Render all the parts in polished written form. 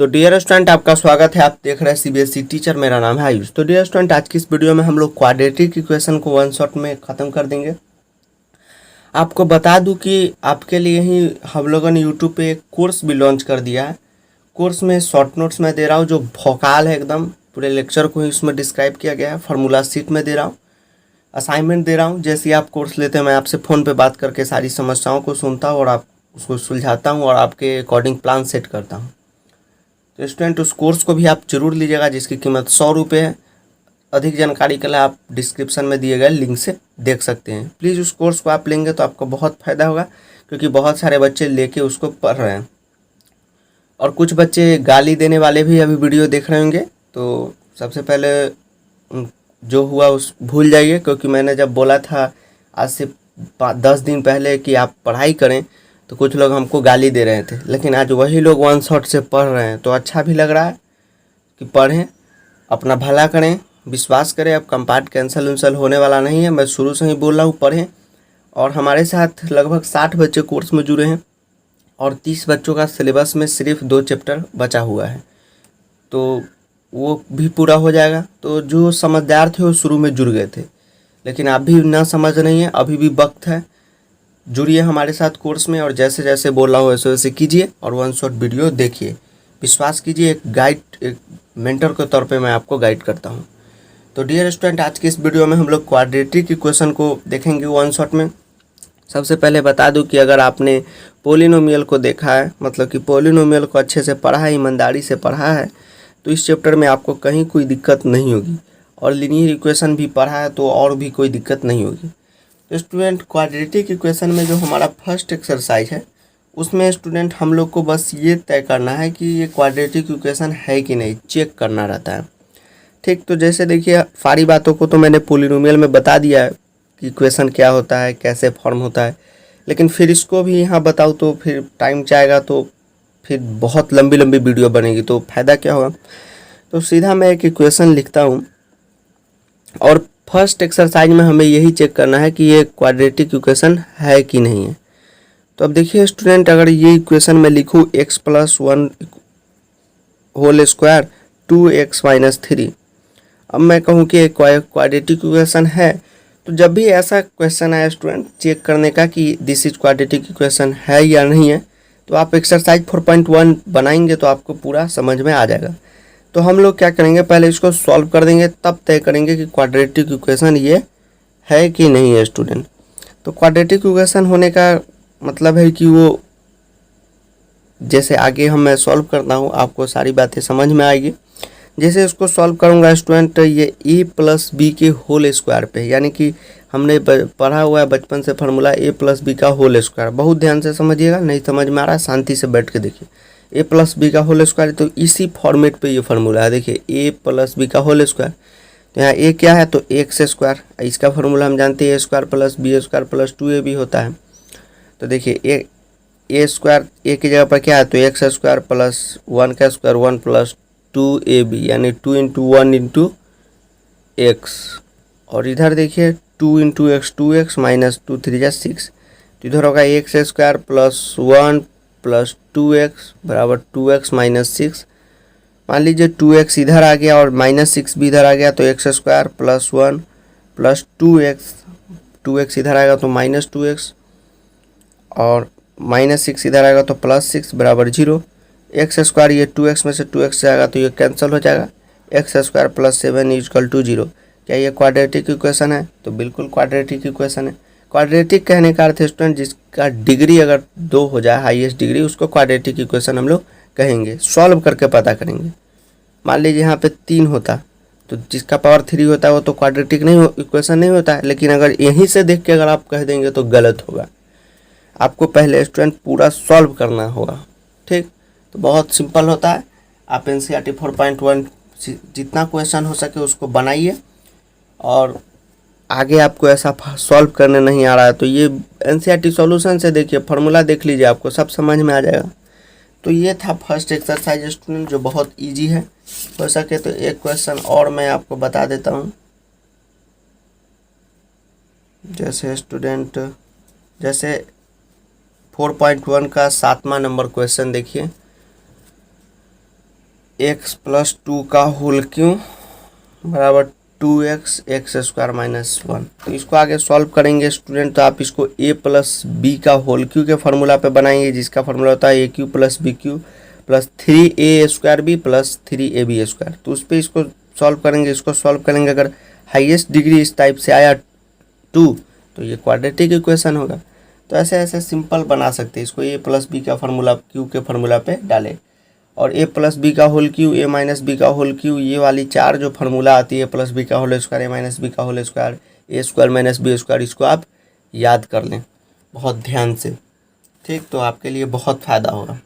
तो dear student, आपका स्वागत है। आप देख रहे हैं सीबीएसई टीचर। मेरा नाम है आयुष। तो डियर स्टूडेंट, आज की इस वीडियो में हम लोग क्वाड्रेटिक इक्वेशन को वन शॉट में ख़त्म कर देंगे। आपको बता दूं कि आपके लिए ही हम लोगों ने यूट्यूब पे एक कोर्स भी लॉन्च कर दिया है। कोर्स में शॉर्ट नोट्स में दे रहा हूँ, जो भौकाल है एकदम, पूरे लेक्चर को ही उसमें डिस्क्राइब किया गया है। फार्मूला शीट में दे रहा हूँ, असाइनमेंट दे रहा हूँ। जैसे ही आप कोर्स लेते हैं, मैं आपसे फ़ोन पे बात करके सारी समस्याओं को सुनता हूँ और आप उसको सुलझाता हूँ और आपके अकॉर्डिंग प्लान सेट करता हूँ। तो स्टूडेंट, उस कोर्स को भी आप जरूर लीजिएगा, जिसकी कीमत 100 रुपये है। अधिक जानकारी के लिए आप डिस्क्रिप्शन में दिए गए लिंक से देख सकते हैं। प्लीज़ उस कोर्स को आप लेंगे तो आपको बहुत फ़ायदा होगा, क्योंकि बहुत सारे बच्चे लेके उसको पढ़ रहे हैं और कुछ बच्चे गाली देने वाले भी अभी वीडियो देख रहे होंगे। तो सबसे पहले जो हुआ उस भूल जाइए, क्योंकि मैंने जब बोला था आज से 10 दिन पहले कि आप पढ़ाई करें, तो कुछ लोग हमको गाली दे रहे थे, लेकिन आज वही लोग वन शॉट से पढ़ रहे हैं। तो अच्छा भी लग रहा है कि पढ़ें, अपना भला करें, विश्वास करें। अब कंपार्ट कैंसिल उंसल होने वाला नहीं है। मैं शुरू से ही बोल रहा हूँ, पढ़ें। और हमारे साथ लगभग 60 बच्चे कोर्स में जुड़े हैं और 30 बच्चों का सिलेबस में सिर्फ 2 चैप्टर बचा हुआ है, तो वो भी पूरा हो जाएगा। तो जो समझदार थे वो शुरू में जुड़ गए थे, लेकिन आप भी ना समझ रही हैं, अभी भी वक्त है। जुड़िए हमारे साथ कोर्स में और जैसे जैसे बोल रहा हूँ वैसे वैसे कीजिए और वन शॉट वीडियो देखिए। विश्वास कीजिए, एक गाइड, एक मेंटर के तौर पे मैं आपको गाइड करता हूँ। तो डियर स्टूडेंट, आज की इस वीडियो में हम लोग क्वाड्रेटिक इक्वेशन को देखेंगे वन शॉट में। सबसे पहले बता दूं कि अगर आपने पोलिनोमियल को देखा है, मतलब कि पोलिनोमियल को अच्छे से पढ़ा है, ईमानदारी से पढ़ा है, तो इस चैप्टर में आपको कहीं कोई दिक्कत नहीं होगी। और लीनियर इक्वेशन भी पढ़ा है तो और भी कोई दिक्कत नहीं होगी। तो स्टूडेंट, क्वाड्रेटिक इक्वेशन में जो हमारा फर्स्ट एक्सरसाइज है, उसमें स्टूडेंट हम लोग को बस ये तय करना है कि ये क्वाड्रेटिक इक्वेशन है कि नहीं, चेक करना रहता है। ठीक, तो जैसे देखिए, सारी बातों को तो मैंने पोलिनोमियल में बता दिया है कि इक्वेशन क्या होता है, कैसे फॉर्म होता है, लेकिन फिर इसको भी यहाँ बताऊँ तो फिर टाइम चाहेगा, तो फिर बहुत लंबी लंबी वीडियो बनेगी, तो फ़ायदा क्या होगा। तो सीधा मैं एक इक्वेशन लिखता हूँ और फर्स्ट एक्सरसाइज में हमें यही चेक करना है कि ये क्वाड्रेटिक इक्वेशन है कि नहीं है। तो अब देखिए स्टूडेंट, अगर ये इक्वेशन में लिखूँ x+1 होल स्क्वायर 2x-3, अब मैं कहूँ कि क्वाड्रेटिक इक्वेशन है, तो जब भी ऐसा क्वेश्चन आए स्टूडेंट चेक करने का कि दिस इज क्वाड्रेटिक इक्वेशन है या नहीं है, तो आप एक्सरसाइज 4.1 बनाएंगे तो आपको पूरा समझ में आ जाएगा। तो हम लोग क्या करेंगे, पहले इसको सॉल्व कर देंगे, तब तय करेंगे कि क्वाड्रेटिक इक्वेशन ये है कि नहीं है स्टूडेंट। तो क्वाड्रेटिक इक्वेशन होने का मतलब है कि वो, जैसे आगे मैं सॉल्व करता हूँ आपको सारी बातें समझ में आएगी। जैसे इसको सॉल्व करूँगा स्टूडेंट, ये a+b के होल स्क्वायर पे, यानी कि हमने पढ़ा हुआ है बचपन से फार्मूला a+b का होल स्क्वायर। बहुत ध्यान से समझिएगा, नहीं समझ में आ रहा है शांति से बैठ के देखिए। a+b का होल स्क्वायर, तो इसी फॉर्मेट पे ये फार्मूला है। देखिए a+b का होल स्क्वायर, तो यहाँ a क्या है, तो x स्क्वायर। इसका फार्मूला हम जानते हैं a² + b² + 2ab होता है। तो देखिए a स्क्वायर a की जगह पर क्या है, तो x² + 1 का स्क्वायर 1 + 2ab, यानी 2 × 1 × x। और इधर देखिए 2 × x 2x - 2 3 = 6, तो इधर होगा x² + 1 + 2x = 2x - 6। मान लीजिए 2x इधर आ गया और -6 भी इधर आ गया, तो x² + 1 + 2x, 2x इधर आएगा तो -2x और -6 इधर आएगा तो +6 = 0। x² ये 2x में से 2x जाएगा तो ये कैंसिल हो जाएगा। x² + 7 = 0। क्या ये क्वाड्रेटिक इक्वेशन है? तो बिल्कुल क्वाड्रेटिक इक्वेशन है। क्वाड्रेटिक कहने का अर्थ स्टूडेंट, जिसका डिग्री अगर 2 हो जाए, हाईएस्ट डिग्री, उसको क्वाड्रेटिक इक्वेशन हम लोग कहेंगे। सॉल्व करके पता करेंगे। मान लीजिए यहाँ पे 3 होता, तो जिसका पावर 3 होता है वो तो क्वाड्रेटिक इक्वेशन नहीं होता है, लेकिन अगर यहीं से देख के अगर आप कह देंगे तो गलत होगा। आपको पहले स्टूडेंट पूरा सॉल्व करना होगा। ठीक, तो बहुत सिंपल होता है। आप एनसीईआरटी 4.1 जितना क्वेश्चन हो सके उसको बनाइए, और आगे आपको ऐसा सॉल्व करने नहीं आ रहा है तो ये एनसीईआरटी सॉल्यूशन से देखिए, फार्मूला देख लीजिए, आपको सब समझ में आ जाएगा। तो ये था फर्स्ट एक्सरसाइज स्टूडेंट, जो बहुत इजी है। हो सके तो एक क्वेश्चन और मैं आपको बता देता हूँ। जैसे स्टूडेंट, जैसे 4.1 का 7वां नंबर क्वेश्चन देखिए। एक्स प्लस 2 का होल क्यूब बराबर 2x एक्स स्क्वायर माइनस 1। तो इसको आगे सॉल्व करेंगे स्टूडेंट, तो आप इसको a प्लस बी का होल क्यू के फार्मूला पे बनाएंगे, जिसका फार्मूला होता है a cube plus B cube plus 3a square B plus 3ab square. तो उस पर इसको सॉल्व करेंगे। इसको सॉल्व करेंगे, अगर हाईएस्ट डिग्री इस टाइप से आया 2 तो ये क्वाड्रेटिक इक्वेशन होगा। तो ऐसे ऐसे सिंपल बना सकते हैं इसको। a प्लस बी का फार्मूला क्यू के फार्मूला पे डालें और a प्लस बी का whole cube a minus B का होल क्यू, ये वाली 4 जो फार्मूला आती है प्लस बी का whole square a minus B का whole square a square minus B square, इसको आप याद कर लें बहुत ध्यान से, ठीक। तो आपके लिए बहुत फ़ायदा होगा।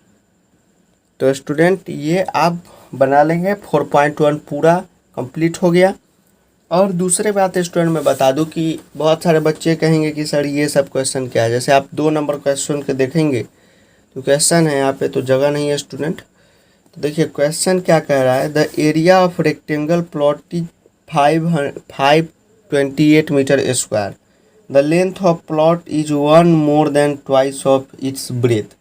तो स्टूडेंट ये आप बना लेंगे। 4.1 पूरा कंप्लीट हो गया। और दूसरे बात स्टूडेंट मैं बता दूं कि बहुत सारे बच्चे कहेंगे कि सर ये सब क्वेश्चन क्या है। जैसे आप 2 नंबर क्वेश्चन के देखेंगे तो क्वेश्चन है यहाँ पे, तो जगह नहीं है स्टूडेंट। तो देखिए क्वेश्चन क्या कह रहा है, the area of rectangle plot is 528 metre square, the length of plot is 1 more than twice of its breadth.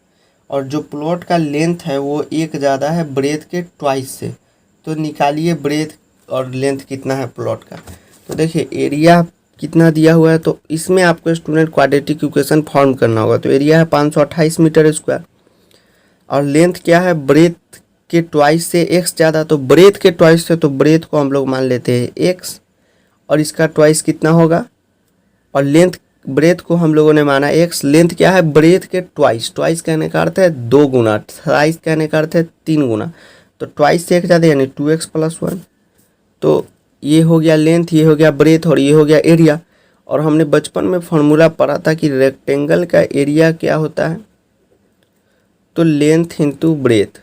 और जो प्लॉट का लेंथ है वो एक ज़्यादा है ब्रेथ के ट्वाइस से। तो निकालिए ब्रेथ और लेंथ कितना है प्लॉट का। तो देखिए एरिया कितना दिया हुआ है, तो इसमें आपको स्टूडेंट क्वाड्रेटिक इक्वेशन फॉर्म करना होगा। तो एरिया है 528 मीटर स्क्वायर और लेंथ क्या है ब्रेथ के ट्वाइस से एक्स ज़्यादा, तो ब्रेथ के ट्वाइस से, तो ब्रेथ को हम लोग मान लेते हैं एक्स और इसका ट्वाइस कितना होगा, और लेंथ ब्रेथ को हम लोगों ने माना एक्स। लेंथ क्या है ब्रेथ के ट्वाइस, ट्वाइस कहने का अर्थ है 2 गुना, थ्राइस कहने का अर्थ है 3 गुना। तो ट्वाइस से एक ज़्यादा यानी 2x प्लस 1। तो ये हो गया लेंथ, ये हो गया ब्रेथ और ये हो गया एरिया। और हमने बचपन में फॉर्मूला पढ़ा था कि रेक्टेंगल का एरिया क्या होता है, तो लेंथ इंटू ब्रेथ।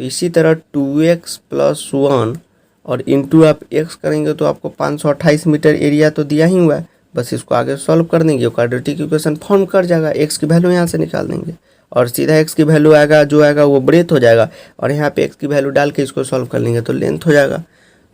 तो इसी तरह 2x प्लस 1 और इंटू आप x करेंगे तो आपको 528 मीटर एरिया तो दिया ही हुआ है। बस इसको आगे सॉल्व कर देंगे, क्वाड्रेटिक इक्वेशन फॉर्म कर जाएगा। x की वैल्यू यहाँ से निकाल देंगे और सीधा x की वैल्यू आएगा, जो आएगा वो ब्रेथ हो जाएगा और यहाँ पे x की वैल्यू डाल के इसको सॉल्व कर लेंगे तो लेंथ हो जाएगा।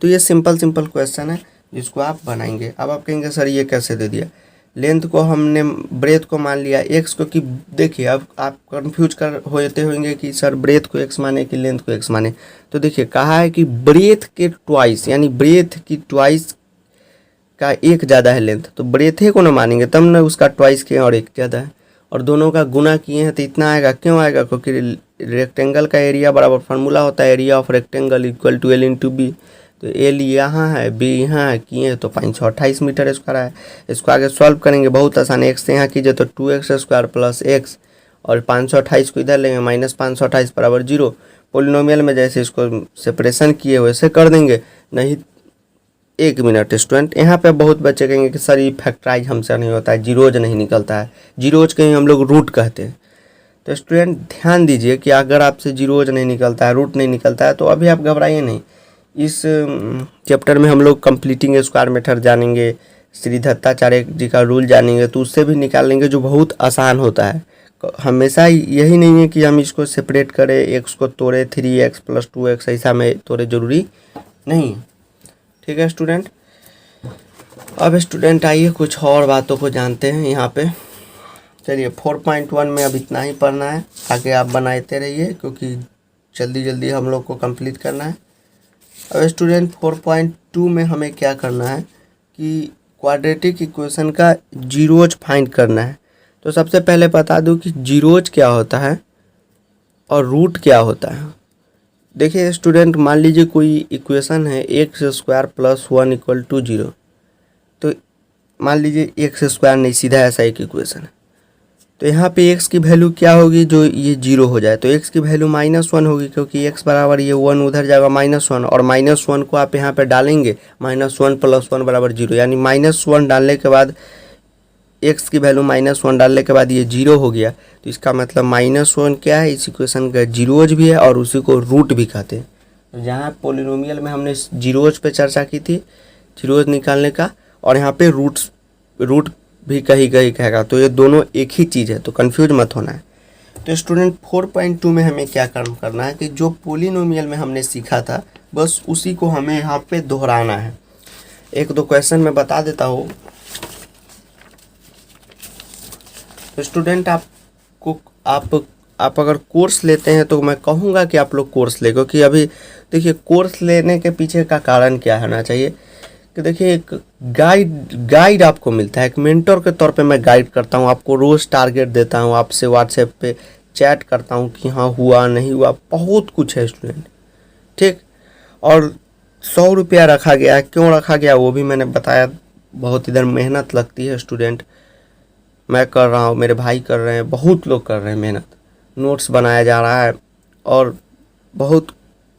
तो ये सिंपल क्वेश्चन है जिसको आप बनाएंगे। अब आप कहेंगे सर ये कैसे दे दिया, लेंथ को हमने ब्रेथ को मान लिया x को, कि देखिए अब आप कंफ्यूज कर होते होंगे कि सर ब्रेथ को x माने कि लेंथ को x माने। तो देखिए कहा है कि ब्रेथ के ट्वाइस यानी ब्रेथ की ट्वाइस का एक ज़्यादा है लेंथ, तो ब्रेथ को ना मानेंगे तब ना उसका ट्वाइस के और एक ज़्यादा है, और दोनों का गुना किए हैं तो इतना आएगा। क्यों आएगा, क्योंकि रेक्टेंगल का एरिया बराबर फार्मूला होता है area of rectangle equal to L into B. तो एल यहाँ है बी यहाँ है, किए तो 528 मीटर स्क्वायर है। इसको आगे सॉल्व करेंगे, बहुत आसान है। एक्स से यहाँ कीजिए तो 2x स्क्वायर प्लस एक्स और 528 को इधर लेंगे माइनस 528 बराबर 0। पोलिनोमियल में जैसे इसको सेपरेशन किए वैसे कर देंगे। नहीं 1 मिनट स्टूडेंट, यहाँ पे बहुत बच्चे कहेंगे कि सर ये फैक्टराइज हमसे नहीं होता है, जीरोज नहीं निकलता है। जीरोज कहीं हम लोग रूट कहते हैं। तो स्टूडेंट ध्यान दीजिए कि अगर आपसे जीरोज नहीं निकलता है, रूट नहीं निकलता है, तो अभी आप घबराइए नहीं। इस चैप्टर में हम लोग कंप्लीटिंग स्क्वायर मेथड जानेंगे, श्री दत्ताचार्य जी का रूल जानेंगे, तो उससे भी निकाल लेंगे जो बहुत आसान होता है। हमेशा यही नहीं है कि हम इसको सेपरेट करें, एक्स को तोड़े 3x प्लस 2x ऐसा में तोड़े, जरूरी नहीं है। ठीक है स्टूडेंट। अब स्टूडेंट आइए कुछ और बातों को जानते हैं यहाँ पे। चलिए 4.1 में अब इतना ही पढ़ना है, आगे आप बनाते रहिए क्योंकि जल्दी जल्दी हम लोग को कंप्लीट करना है। अब स्टूडेंट 4.2 में हमें क्या करना है कि क्वाड्रेटिक इक्वेशन का जीरोज फाइंड करना है। तो सबसे पहले बता दूं कि जीरोज क्या होता है और रूट क्या होता है। देखिए स्टूडेंट, मान लीजिए कोई इक्वेशन है X square plus 1 equal to 0। तो मान लीजिए एक्स स्क्वायर नहीं, सीधा ऐसा एक इक्वेशन है। तो यहाँ पे x की वैल्यू क्या होगी, जो ये 0 हो जाए तो x की वैल्यू -1 होगी, क्योंकि x बराबर ये 1 उधर जाएगा -1 और -1 को आप यहाँ पे डालेंगे, -1 प्लस 1 बराबर 0, यानी -1 डालने के बाद x की वैल्यू -1 डालने के बाद ये 0 हो गया। तो इसका मतलब -1 क्या है, इस इक्वेशन का जीरोज भी है और उसी को रूट भी कहते हैं। तो जहाँ पोलिनोमियल में हमने जीरोज पे चर्चा की थी, जीरोज निकालने का, और यहाँ पे रूट भी कहीं कहीं कहेगा, तो ये दोनों एक ही चीज़ है, तो कंफ्यूज मत होना है। तो स्टूडेंट 4.2 में हमें क्या काम करना है कि जो पोलिनोमियल में हमने सीखा था बस उसी को हमें यहाँ पे दोहराना है। एक दो क्वेश्चन मैं बता देता हूँ। तो स्टूडेंट आप आप अगर कोर्स लेते हैं तो मैं कहूँगा कि आप लोग कोर्स ले, क्योंकि अभी देखिए कोर्स लेने के पीछे का कारण क्या होना चाहिए कि देखिए एक गाइड आपको मिलता है, एक मेंटर के तौर पे मैं गाइड करता हूँ आपको, रोज़ टारगेट देता हूँ, आपसे व्हाट्सएप पे चैट करता हूँ कि हाँ हुआ नहीं हुआ, बहुत कुछ है स्टूडेंट, ठीक। और 100 रुपया रखा गया है, क्यों रखा गया वो भी मैंने बताया। बहुत इधर मेहनत लगती है स्टूडेंट, मैं कर रहा हूँ, मेरे भाई कर रहे हैं, बहुत लोग कर रहे हैं मेहनत, नोट्स बनाया जा रहा है। और बहुत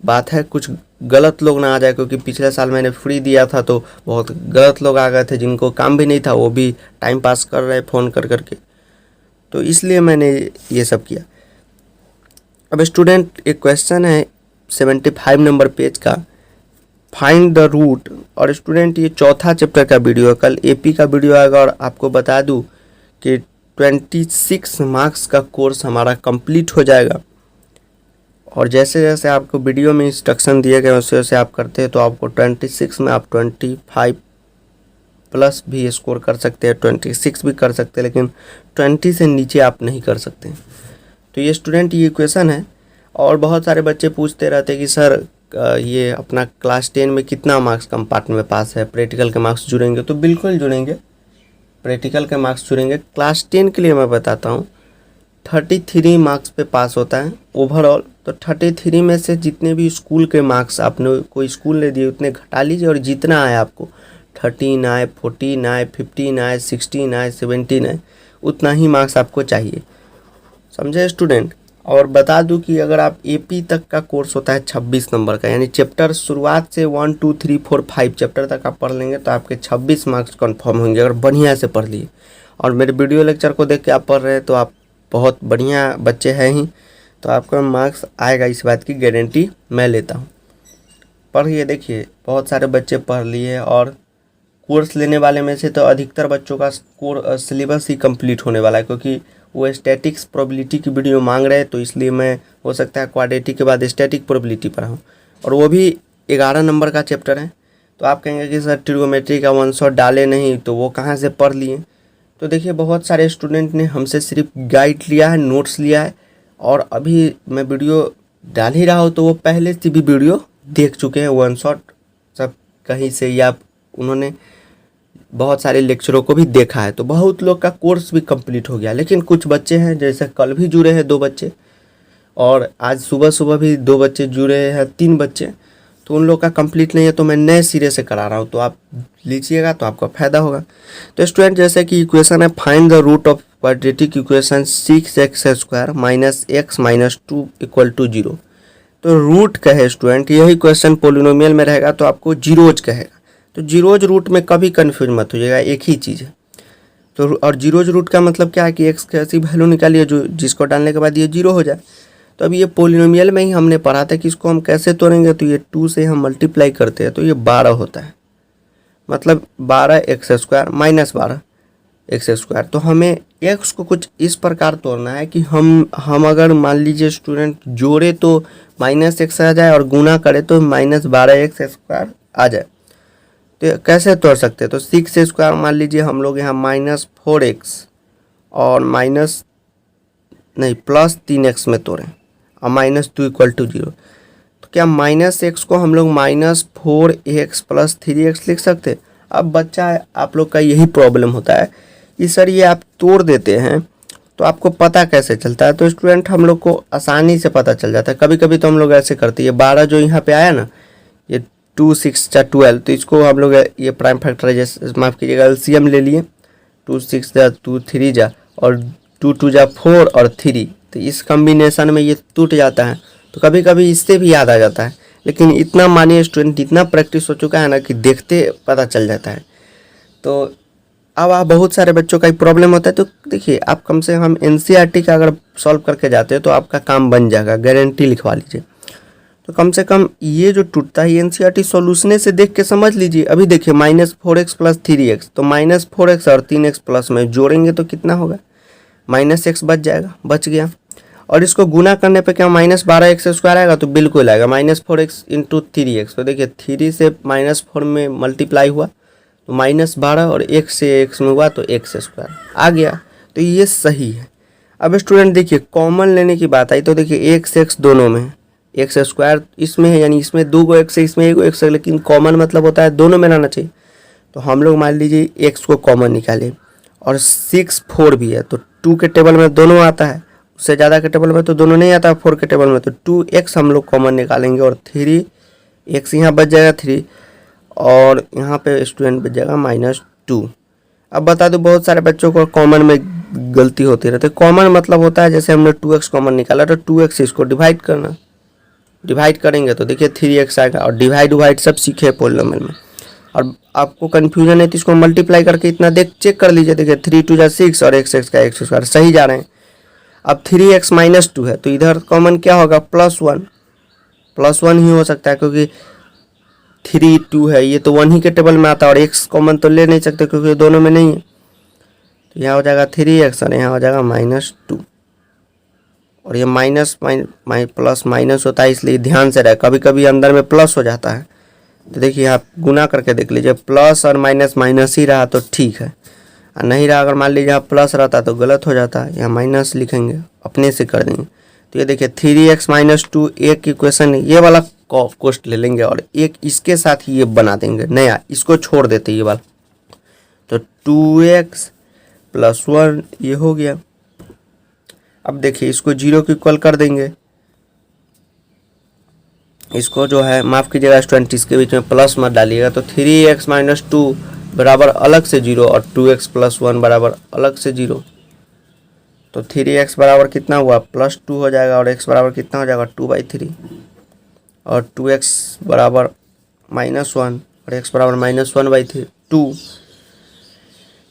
बात है कुछ गलत लोग ना आ जाए, क्योंकि पिछले साल मैंने फ्री दिया था तो बहुत गलत लोग आ गए थे जिनको काम भी नहीं था, वो भी टाइम पास कर रहे फ़ोन कर करके, तो इसलिए मैंने ये सब किया। अब स्टूडेंट एक क्वेश्चन है 75 नंबर पेज का, फाइंड द रूट। और स्टूडेंट ये चौथा चैप्टर का वीडियो है, कल एपी का वीडियो आएगा। और आपको बता दूं कि 26 मार्क्स का कोर्स हमारा कंप्लीट हो जाएगा, और जैसे जैसे आपको वीडियो में इंस्ट्रक्शन दिए गए वैसे वैसे आप करते हैं तो आपको 26 में आप 25 प्लस भी स्कोर कर सकते हैं, 26 भी कर सकते हैं, लेकिन 20 से नीचे आप नहीं कर सकते। तो ये स्टूडेंट ये इक्वेशन है। और बहुत सारे बच्चे पूछते रहते हैं कि सर ये अपना क्लास 10 में कितना मार्क्स कंपार्टमेंट में पास है, प्रैक्टिकल के मार्क्स जुड़ेंगे? तो बिल्कुल जुड़ेंगे, प्रैक्टिकल के मार्क्स जुड़ेंगे। क्लास 10 के लिए मैं बताता हूँ 33 मार्क्स पे पास होता है ओवरऑल। तो 33 में से जितने भी स्कूल के मार्क्स आपने कोई स्कूल ने दिए उतने घटा लीजिए, और जितना आए आपको 13 आए, 14 आए, 15 आए, 16 आए, 17 आए, उतना ही मार्क्स आपको चाहिए, समझे स्टूडेंट। और बता दूं कि अगर आप एपी तक का कोर्स होता है 26 नंबर का, यानी चैप्टर शुरुआत से 1 2 3 4 5 चैप्टर तक आप पढ़ लेंगे तो आपके 26 मार्क्स कन्फर्म होंगे, अगर बढ़िया से पढ़ लिए। और मेरे वीडियो लेक्चर को देख के आप पढ़ रहे हैं तो आप बहुत बढ़िया बच्चे हैं ही, तो आपका मार्क्स आएगा, इस बात की गारंटी मैं लेता हूँ। पढ़िए, देखिए बहुत सारे बच्चे पढ़ लिए, और कोर्स लेने वाले में से तो अधिकतर बच्चों का सिलेबस ही कंप्लीट होने वाला है, क्योंकि वो स्टैटिक्स प्रोबेबिलिटी की वीडियो मांग रहे हैं, तो इसलिए मैं हो सकता है क्वाड्रेटिक के बाद स्टैटिक प्रोबेबिलिटी पढ़ाऊँ, और वो भी 11 नंबर का चैप्टर है। तो आप कहेंगे कि सर ट्रिगोमेट्री का वन शॉट डाले नहीं, तो वो कहाँ से पढ़ लिए? तो देखिए बहुत सारे स्टूडेंट ने हमसे सिर्फ गाइड लिया है, नोट्स लिया है, और अभी मैं वीडियो डाल ही रहा हूँ तो वो पहले से भी वीडियो देख चुके हैं वन शॉट सब कहीं से, या उन्होंने बहुत सारे लेक्चरों को भी देखा है। तो बहुत लोग का कोर्स भी कंप्लीट हो गया, लेकिन कुछ बच्चे हैं जैसे कल भी जुड़े हैं 2 बच्चे, और आज सुबह सुबह भी 2 बच्चे जुड़े हैं, 3 बच्चे, तो उन लोग का कंप्लीट नहीं है, तो मैं नए सिरे से करा रहा हूँ, तो आप लीजिएगा तो आपका फ़ायदा होगा। तो स्टूडेंट जैसे कि इक्वेशन है, find the root of quadratic equation 6x² - x - 2 = 0। तो रूट कहे स्टूडेंट, यही क्वेश्चन पोलिनोमियल में रहेगा तो आपको जीरोज कहेगा। तो जीरोज रूट में कभी कन्फ्यूज मत होइएगा, एक ही चीज़ है। तो और जीरोज रूट का मतलब क्या है कि एक्स की ऐसी वैल्यू निकालिए जो जिसको डालने के बाद ये 0 हो जाए। तो अब ये पोलिनोमियल में ही हमने पढ़ा था कि इसको हम कैसे तोड़ेंगे, तो ये 2 से हम मल्टीप्लाई करते हैं तो ये 12 होता है, मतलब 12x² - 12x²। तो हमें x को कुछ इस प्रकार तोड़ना है कि हम अगर मान लीजिए स्टूडेंट जोड़े तो -x आ जाए, और गुना करे तो -12x² आ जाए। तो कैसे तोड़ सकते हैं? तो 6² मान लीजिए हम लोग यहाँ -4x और +3x में तोड़ें, और -2 = 0। तो क्या -x को हम लोग -4x + 3x लिख सकते हैं? अब बच्चा आप लोग का यही प्रॉब्लम होता है कि सर ये आप तोड़ देते हैं तो आपको पता कैसे चलता है? तो स्टूडेंट हम लोग को आसानी से पता चल जाता है। कभी कभी तो हम लोग ऐसे करते हैं, 12 जो यहाँ पे आया ना, ये 2 6 × 12, तो इसको हम लोग ये प्राइम फैक्टराइजेशन माफ़ कीजिएगा एलसीएम ले लिए, 2 6 × 2 3 जा, और 2 2 × 4 और 3, तो इस कम्बिनेशन में ये टूट जाता है। तो कभी कभी इससे भी याद आ जाता है, लेकिन इतना मानिए स्टूडेंट इतना प्रैक्टिस हो चुका है ना कि देखते पता चल जाता है। तो अब आप बहुत सारे बच्चों का ही प्रॉब्लम होता है। तो देखिए आप कम से कम एनसीईआरटी का अगर सॉल्व करके जाते हैं तो आपका काम बन जाएगा, गारंटी लिखवा लीजिए। तो कम से कम ये जो टूटता है एनसीईआरटी सॉल्यूशन से देख के समझ लीजिए। अभी देखिए -4x + 3x, तो -4x और 3x प्लस में जोड़ेंगे तो कितना होगा? -x बच जाएगा, बच गया। और इसको गुना करने पे क्या -12x² आएगा? तो बिल्कुल आएगा, -4x × 3x। तो देखिए 3 से -4 में मल्टीप्लाई हुआ तो -12, और 1 से x में हुआ तो x² आ गया। तो ये सही है। अब स्टूडेंट देखिए कॉमन लेने की बात आई तो देखिए x दोनों में है, एक्स स्क्वायर इसमें है यानी इसमें 2 गो एक्स है इसमें 1 गो एक्स है, लेकिन कॉमन मतलब होता है दोनों में रहना चाहिए। तो हम लोग मान लीजिए एक्स को कॉमन निकालें और 6 4 भी है तो 2 के टेबल में दोनों आता है, उससे ज़्यादा के टेबल में तो दोनों नहीं आता 4 के टेबल में, तो 2x हम लोग कॉमन निकालेंगे और 3x यहाँ बच जाएगा 3 और यहाँ पे स्टूडेंट बच जाएगा -2। अब बता दो बहुत सारे बच्चों को कॉमन में गलती होती रहती है। कॉमन मतलब होता है जैसे हमने 2x कॉमन निकाला तो 2x इसको डिवाइड करना, डिवाइड करेंगे तो देखिए 3x आएगा और डिवाइड सब सीखे पोलिनोमियल में। और आपको कन्फ्यूजन है तो इसको मल्टीप्लाई करके इतना चेक कर लीजिए, देखिए 3 2 6 और x का x स्क्वायर सही जा रहे हैं। अब 3x -2 है तो इधर कॉमन क्या होगा +1 ही हो सकता है क्योंकि 3 2 है ये तो 1 ही के टेबल में आता है और x कॉमन तो ले नहीं सकते क्योंकि दोनों में नहीं है। तो यहाँ हो जाएगा 3x और यहाँ हो जाएगा -2 और ये प्लस माइनस होता है इसलिए ध्यान से रहे, कभी कभी अंदर में प्लस हो जाता है। तो देखिए आप गुना करके देख लीजिए, प्लस और माइनस ही रहा तो ठीक है और नहीं रहा अगर मान लीजिए यहाँ प्लस रहता तो गलत हो जाता है, यहाँ माइनस लिखेंगे अपने से कर देंगे। तो ये देखिए 3x -2 एक इक्वेशन ये वाला कोष्ट ले लेंगे और एक इसके साथ ही ये बना देंगे नया, इसको छोड़ देते ये वाला। तो 2x + 1 ये हो गया। अब देखिए इसको 0 के इक्वल कर देंगे, इसको जो है माफ़ कीजिएगा स्टूडेंट इसके बीच में प्लस मत डालिएगा। तो 3x -2 बराबर अलग से 0 और 2x + 1 बराबर अलग से 0। तो 3x बराबर कितना हुआ +2 हो जाएगा और x बराबर कितना हो जाएगा 2/3 और 2x बराबर -1 और x बराबर -1/2।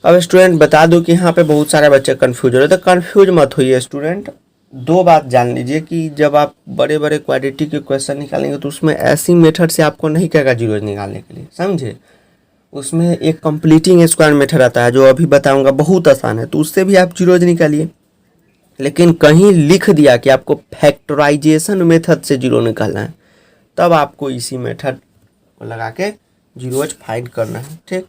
अब स्टूडेंट बता दूं कि यहाँ पे बहुत सारे बच्चे कंफ्यूज हो रहे, तो कंफ्यूज मत होइए स्टूडेंट। दो बात जान लीजिए कि जब आप बड़े बड़े क्वाड्रेटिक के क्वेश्चन निकालेंगे तो उसमें ऐसी मेथड से आपको नहीं कहेगा जीरोज निकालने के लिए, समझे। उसमें एक कंप्लीटिंग स्क्वायर मेथड आता है जो अभी बताऊंगा, बहुत आसान है, तो उससे भी आप जीरोज निकालिए। लेकिन कहीं लिख दिया कि आपको फैक्टराइजेशन मेथड से जीरो निकालना है, तब आपको इसी मेथड को लगा के जीरोज फाइंड करना है, ठीक।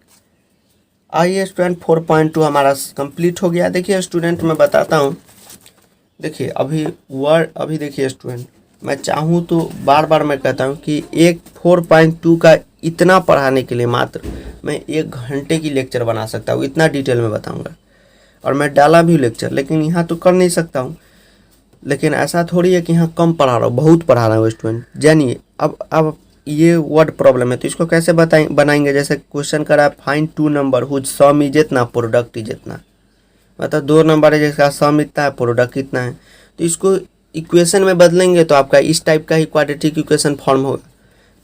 आइए स्टूडेंट 4.2 हमारा कंप्लीट हो गया। देखिए स्टूडेंट मैं बताता हूँ, देखिए अभी देखिए स्टूडेंट, मैं चाहूँ तो बार बार मैं कहता हूँ कि एक 4.2 का इतना पढ़ाने के लिए मात्र मैं 1 घंटे की लेक्चर बना सकता हूँ, इतना डिटेल में बताऊँगा और मैं डाला भी लेक्चर, लेकिन यहाँ तो कर नहीं सकता हूँ। लेकिन ऐसा थोड़ी है कि यहाँ कम पढ़ा रहा हूँ, बहुत पढ़ा रहा हूँ स्टूडेंट, जानिए। अब ये वर्ड प्रॉब्लम है तो इसको कैसे बनाएंगे। जैसे क्वेश्चन करा find 2 number whose sum is इतना प्रोडक्ट इज इतना, मतलब 2 नंबर है जिसका सम इतना है प्रोडक्ट इतना है, तो इसको इक्वेशन में बदलेंगे तो आपका इस टाइप का ही क्वाड्रेटिक इक्वेशन फॉर्म होगा।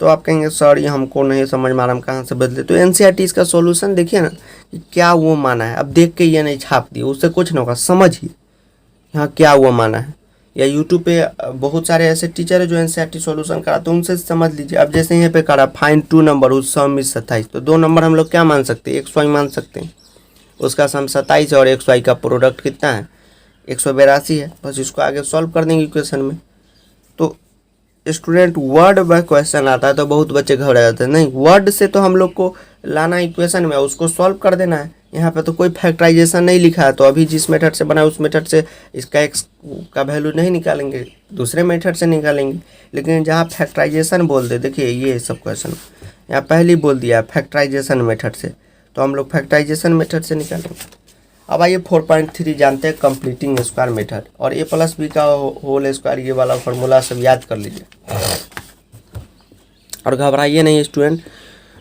तो आप कहेंगे सर ये हमको नहीं समझ में आ रहा, हम कहाँ से बदले। तो एनसीईआरटी इसका सॉल्यूशन देखिए ना कि क्या वो माना है। अब देख के ये नहीं छाप दिए, उससे कुछ नहीं होगा, समझिए यहाँ क्या वो माना है। या यूट्यूब पे बहुत सारे ऐसे टीचर है जो एनसीईआरटी सॉल्यूशन कराते हैं, उनसे समझ लीजिए। अब जैसे यहाँ पे करा find 2 number whose sum is 27, तो 2 नंबर हम लोग क्या मान सकते हैं, XY मान सकते हैं, उसका सम 27 है और XY का प्रोडक्ट कितना है 182 है। बस इसको आगे सॉल्व कर देंगे इक्वेशन में। तो स्टूडेंट वर्ड बाय क्वेश्चन आता है तो बहुत बच्चे घबरा जाते हैं, नहीं वर्ड से तो हम लोग को लाना इक्वेशन में, उसको सॉल्व कर देना है। यहाँ पे तो कोई फैक्टराइजेशन नहीं लिखा है, तो अभी जिस मेथड से बना उस मेथड से इसका x का वैल्यू नहीं निकालेंगे, दूसरे मेथड से निकालेंगे। लेकिन जहाँ फैक्टराइजेशन बोल दे, देखिए ये सब क्वेश्चन यहाँ पहले बोल दिया फैक्टराइजेशन मेथड से, तो हम लोग फैक्टराइजेशन मेथड से निकालेंगे। अब आइए 4.3 जानते हैं कंप्लीटिंग स्क्वायर मेथड, और a+b का होल स्क्वायर ये वाला फॉर्मूला सब याद कर लीजिए और घबराइए नहीं स्टूडेंट,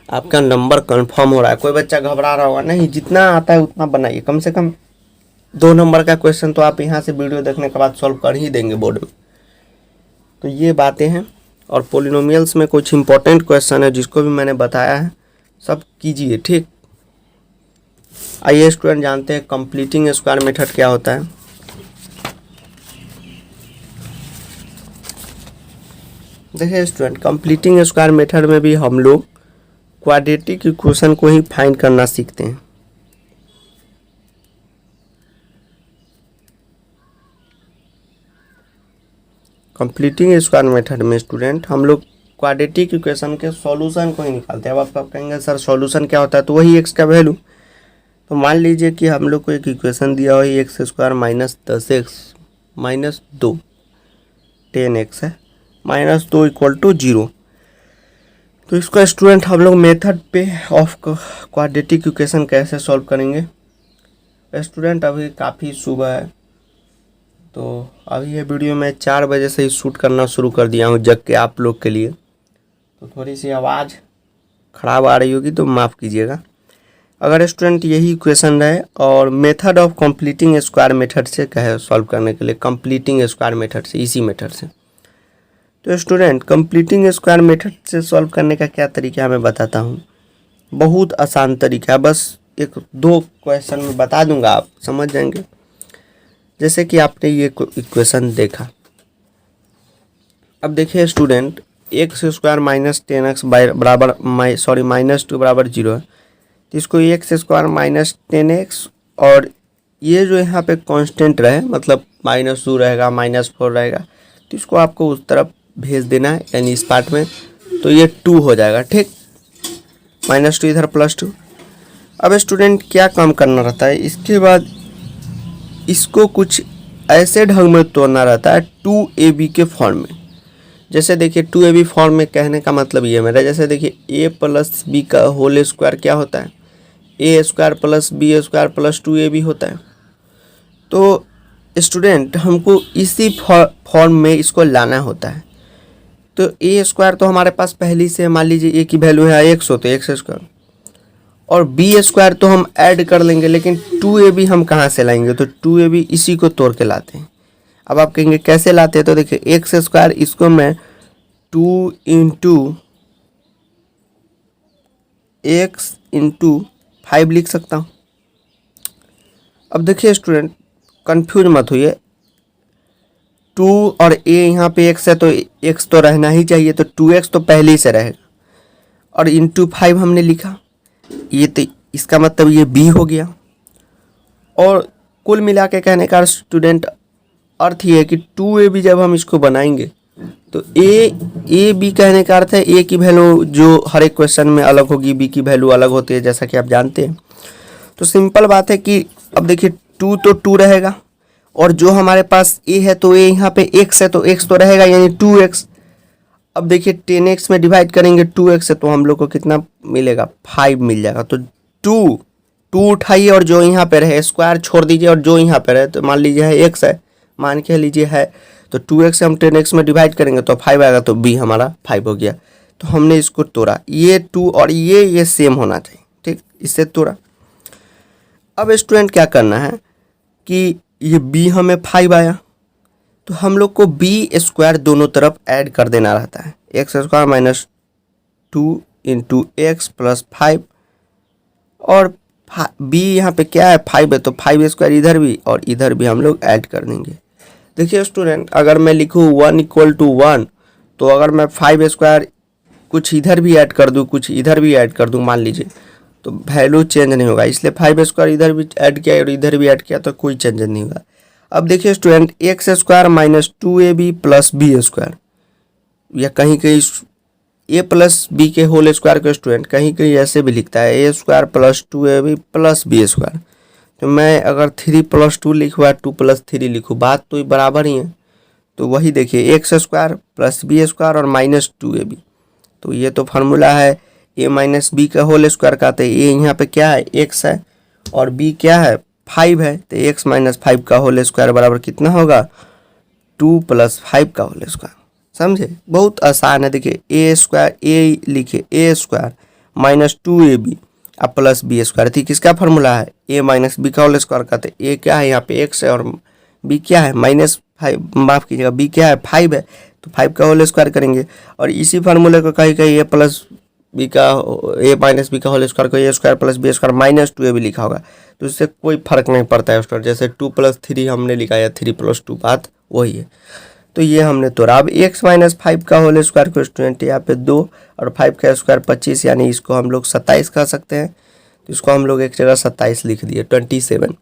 आपका नंबर कंफर्म हो रहा है। कोई बच्चा घबरा रहा होगा, नहीं जितना आता है उतना बनाइए, कम से कम 2 नंबर का क्वेश्चन तो आप यहाँ से वीडियो देखने के बाद सॉल्व कर ही देंगे बोर्ड में। तो ये बातें हैं, और पोलिनोमियल्स में कुछ इंपॉर्टेंट क्वेश्चन है जिसको भी मैंने बताया है, सब कीजिए, ठीक। आइए स्टूडेंट जानते हैं कंप्लीटिंग स्क्वायर मेथड क्या होता है। देखिए स्टूडेंट कंप्लीटिंग स्क्वायर मेथड में भी हम लोग क्वाड्रेटिक इक्वेशन को ही फाइंड करना सीखते हैं। कंप्लीटिंग स्क्वायर मेथड में स्टूडेंट हम लोग क्वाड्रेटिक इक्वेशन के सॉल्यूशन को ही निकालते हैं। अब आप कहेंगे सर सॉल्यूशन क्या होता है, तो वही x का वैल्यू, तो मान लीजिए कि हम लोग को एक इक्वेशन दिया हुआ है X square minus 10x minus 2 10x है माइनस 2 इक्वल टू 0। तो इसको स्टूडेंट हम लोग मेथड पे ऑफ क्वाड्रेटिक इक्वेशन कैसे सॉल्व करेंगे। स्टूडेंट अभी काफ़ी सुबह है, तो अभी ये वीडियो मैं 4 बजे से ही शूट करना शुरू कर दिया हूँ जग के आप लोग के लिए, तो थोड़ी सी आवाज़ ख़राब आ रही होगी तो माफ़ कीजिएगा। अगर स्टूडेंट यही इक्वेशन है और method of completing square method से कहे सॉल्व करने के लिए, कंप्लीटिंग स्क्वायर मेथड से, इसी मेथड से, तो स्टूडेंट कंप्लीटिंग स्क्वायर मेथड से सॉल्व करने का क्या तरीका है मैं बताता हूँ। बहुत आसान तरीका है, बस 1-2 क्वेश्चन में बता दूंगा, आप समझ जाएंगे। जैसे कि आपने ये इक्वेशन देखा, अब देखिए student X square minus 10x बराबर माइनस 2 बराबर 0 है, तो इसको एक्स स्क्वायर माइनस 10x और ये जो यहाँ पे कांस्टेंट रहे मतलब -2 रहेगा -4 रहेगा, तो इसको आपको उस तरफ भेज देना है यानी इस पार्ट में, तो ये 2 हो जाएगा। ठीक, -2 इधर +2। अब स्टूडेंट क्या काम करना रहता है, इसके बाद इसको कुछ ऐसे ढंग में तोड़ना रहता है 2ab के फॉर्म में। जैसे देखिए 2ab फॉर्म में कहने का मतलब ये मेरा, जैसे देखिए a प्लस बी का होल स्क्वायर क्या होता है, a square plus B square plus 2ab होता है। तो स्टूडेंट हमको इसी फॉर्म में इसको लाना होता है। तो a स्क्वायर तो हमारे पास पहले से, मान लीजिए a की वैल्यू है x हो तो x स्क्वायर, और बी स्क्वायर तो हम ऐड कर लेंगे, लेकिन 2ab हम कहाँ से लाएंगे, तो 2ab इसी को तोड़ के लाते हैं। अब आप कहेंगे कैसे लाते हैं, तो देखिए एक्स स्क्वायर इसको मैं 2 इंटू एक्स इंटू 5 लिख सकता हूँ। अब देखिए स्टूडेंट कंफ्यूज मत होइए, 2 और a यहाँ पे x है तो x तो रहना ही चाहिए, तो 2x तो पहले ही से रहेगा, और इंटू 5 हमने लिखा, ये तो इसका मतलब ये b हो गया। और कुल मिला के कहने का स्टूडेंट अर्थ ये है कि 2ab जब हम इसको बनाएंगे तो a b कहने का अर्थ है a की वैल्यू जो हर एक क्वेश्चन में अलग होगी, b की वैल्यू अलग होती है जैसा कि आप जानते हैं। तो सिंपल बात है कि अब देखिए 2 तो 2 रहेगा, और जो हमारे पास a है तो a यहाँ पे x है तो x तो रहेगा यानी 2x। अब देखिए 10x में डिवाइड करेंगे 2x से तो हम लोग को कितना मिलेगा, 5 मिल जाएगा। तो 2 उठाइए और जो यहाँ पे रहे स्क्वायर छोड़ दीजिए, और जो यहाँ पे रहे, तो मान लीजिए है x है, मान के लीजिए है, तो 2x से हम 10x में डिवाइड करेंगे तो 5 आएगा, तो b हमारा 5 हो गया। तो हमने इसको तोड़ा, ये 2 और ये सेम होना चाहिए। ठीक, इससे तोड़ा। अब स्टूडेंट क्या करना है कि ये b हमें 5 आया, तो हम लोग को b स्क्वायर दोनों तरफ ऐड कर देना रहता है, X square minus 2 into x plus 5, और b यहाँ पे क्या है 5 है, तो 5 स्क्वायर इधर भी और इधर भी हम लोग ऐड कर देंगे। देखिए स्टूडेंट अगर मैं लिखूँ 1 इक्वल टू 1, तो अगर मैं 5 स्क्वायर कुछ इधर भी ऐड कर दूँ कुछ इधर भी ऐड कर दूँ मान लीजिए, तो वैल्यू चेंज नहीं होगा, इसलिए 5 स्क्वायर इधर भी ऐड किया और इधर भी ऐड किया तो कोई चेंज नहीं होगा। अब देखिए student X square minus 2ab plus B square, या कहीं कहीं a प्लस बी के होल स्क्वायर को स्टूडेंट कहीं कहीं ऐसे भी लिखता है a square plus 2ab plus B square. तो मैं अगर 3 + 2 लिखूँ या 2 + 3 लिखूँ, बात तो बराबर ही है। तो वही देखिए X square plus B square और माइनस 2ab, तो ये तो फार्मूला है a माइनस बी का होल स्क्वायर का, तो a यहाँ पे क्या है x है और b क्या है 5 है, तो x माइनस 5 का होल स्क्वायर बराबर कितना होगा 2 + 5 का होल स्क्वायर। समझे, बहुत आसान है। देखिए a स्क्वायर a लिखे a स्क्वायर माइनस 2ab अब प्लस बी स्क्वायर, ठीक किसका फार्मूला है a माइनस बी का होल स्क्वायर का, तो a क्या है यहाँ पे x है और b क्या है -5, माफ़ कीजिएगा b क्या है 5 है, तो 5 का होल स्क्वायर करेंगे। और इसी फार्मूले को कहीं कहीं a प्लस बी का a माइनस बी का होल स्क्वायर को a square plus B square minus 2ab लिखा होगा, तो इससे कोई फर्क नहीं पड़ता है स्टूडेंट। जैसे 2 + 3 हमने लिखा या 3 + 2, बात वही है। तो ये हमने तोड़ा। अब x माइनस 5 का होल स्क्वायर को स्टूडेंट यहाँ पे 2 और 5 का स्क्वायर 25, यानी इसको हम लोग 27 कह सकते हैं, तो इसको हम लोग एक जगह 27 लिख दिए 27।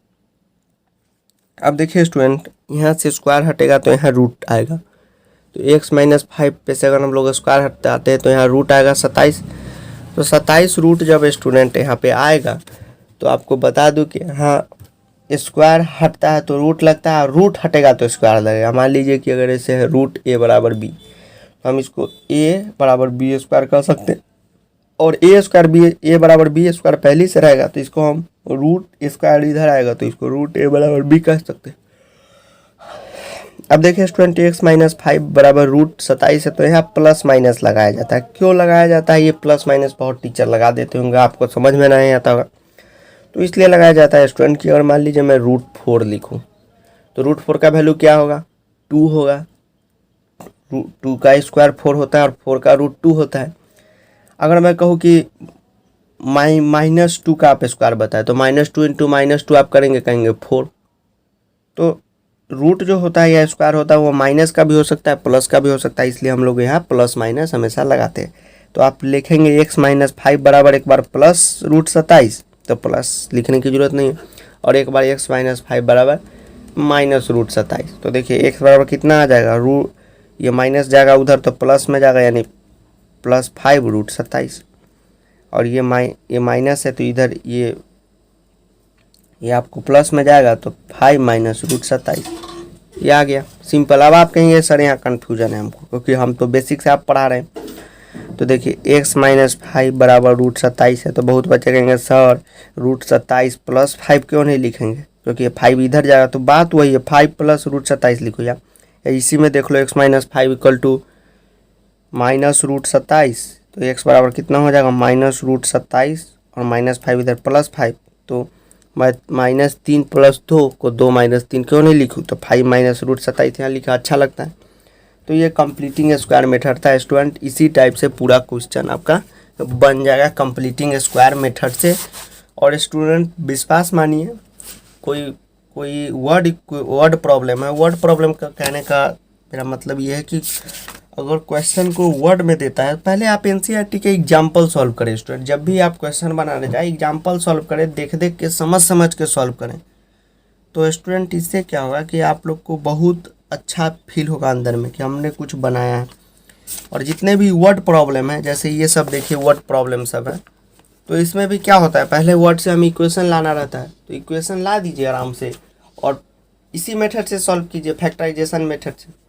अब देखिए स्टूडेंट यहाँ से स्क्वायर हटेगा तो यहाँ रूट आएगा, तो x माइनस 5 पे से अगर हम लोग स्क्वायर हटाते हैं तो यहाँ रूट आएगा 27। तो 27 रूट जब स्टूडेंट यहाँ पे आएगा तो आपको बता दूं कि हाँ, स्क्वायर हटता है तो रूट लगता है, रूट हटेगा तो स्क्वायर लगेगा। मान लीजिए कि अगर ऐसे है रूट ए बराबर बी, तो हम इसको ए बराबर बी स्क्वायर कर सकते हैं, और ए स्क्वायर बी, ए बराबर बी स्क्वायर पहले से रहेगा तो इसको हम रूट स्क्वायर इधर आएगा तो इसको रूट ए बराबर बी कह सकते हैं। अब देखिए स्टूडेंट, एक्स माइनस 5 बराबर रूट 27 है, तो यहाँ प्लस माइनस लगाया जाता है। क्यों लगाया जाता है ये प्लस माइनस? बहुत टीचर लगा देते होंगे, आपको समझ में नहीं आता होगा, तो इसलिए लगाया जाता है स्टूडेंट कि अगर मान लीजिए मैं रूट 4 लिखूँ तो रूट 4 का वैल्यू क्या होगा? 2 होगा। 2 का स्क्वायर 4 होता है और 4 का रूट 2 होता है। अगर मैं कहूँ कि -2 का आप स्क्वायर बताए तो -2 इंटू -2 आप करेंगे, कहेंगे 4। तो रूट जो होता है या स्क्वायर होता है वो माइनस का भी हो सकता है, प्लस का भी हो सकता है, इसलिए हम लोग यहाँ प्लस माइनस हमेशा लगाते हैं। तो आप लिखेंगे x माइनस 5 बराबर एक बार प्लस रूट 27, तो प्लस लिखने की जरूरत नहीं है, और एक बार x माइनस 5 बराबर माइनस रूट 27। तो देखिए x बराबर कितना आ जाएगा, ये माइनस जाएगा उधर तो प्लस में जाएगा, यानी +5 रूट 27, और ये माइनस है तो इधर ये आपको प्लस में जाएगा तो 5 माइनस रूट 27, ये आ गया सिंपल। अब आप कहेंगे सर यहाँ कन्फ्यूजन है हमको, क्योंकि हम तो बेसिक से आप पढ़ा रहे हैं। तो देखिए x माइनस 5 बराबर रूट 27 है, तो बहुत बच्चे कहेंगे सर रूट 27 प्लस 5 क्यों नहीं लिखेंगे, क्योंकि 5 इधर जाएगा। तो बात वही है, 5 प्लस रूट 27 लिखो या इसी में देख लो x minus 5 equal to minus root 27, तो x बराबर कितना हो जाएगा -√27, और -5 इधर +5, तो -3 + 2 को 2 - 3 क्यों नहीं लिखूँ, तो 5 माइनस रूट 27 यहाँ लिखा, अच्छा लगता है। तो ये कंप्लीटिंग स्क्वायर मेथड था स्टूडेंट। इसी टाइप से पूरा क्वेश्चन आपका बन जाएगा कंप्लीटिंग स्क्वायर मेथड से। और स्टूडेंट विश्वास मानिए, कोई वर्ड प्रॉब्लम है, वर्ड प्रॉब्लम का कहने का मेरा मतलब ये है कि अगर क्वेश्चन को वर्ड में देता है, पहले आप एनसीईआरटी के एग्जाम्पल सॉल्व करें स्टूडेंट। जब भी आप क्वेश्चन बनाने जाए एग्जाम्पल सॉल्व करें, देख देख के समझ के सॉल्व करें। तो स्टूडेंट इससे क्या होगा कि आप लोग को बहुत अच्छा फील होगा अंदर में कि हमने कुछ बनाया है। और जितने भी वर्ड प्रॉब्लम है, जैसे ये सब देखिए वर्ड प्रॉब्लम सब है, तो इसमें भी क्या होता है, पहले वर्ड से हम इक्वेशन लाना रहता है, तो इक्वेशन ला दीजिए आराम से और इसी मेथड से सॉल्व कीजिए, फैक्टराइजेशन मेथड से।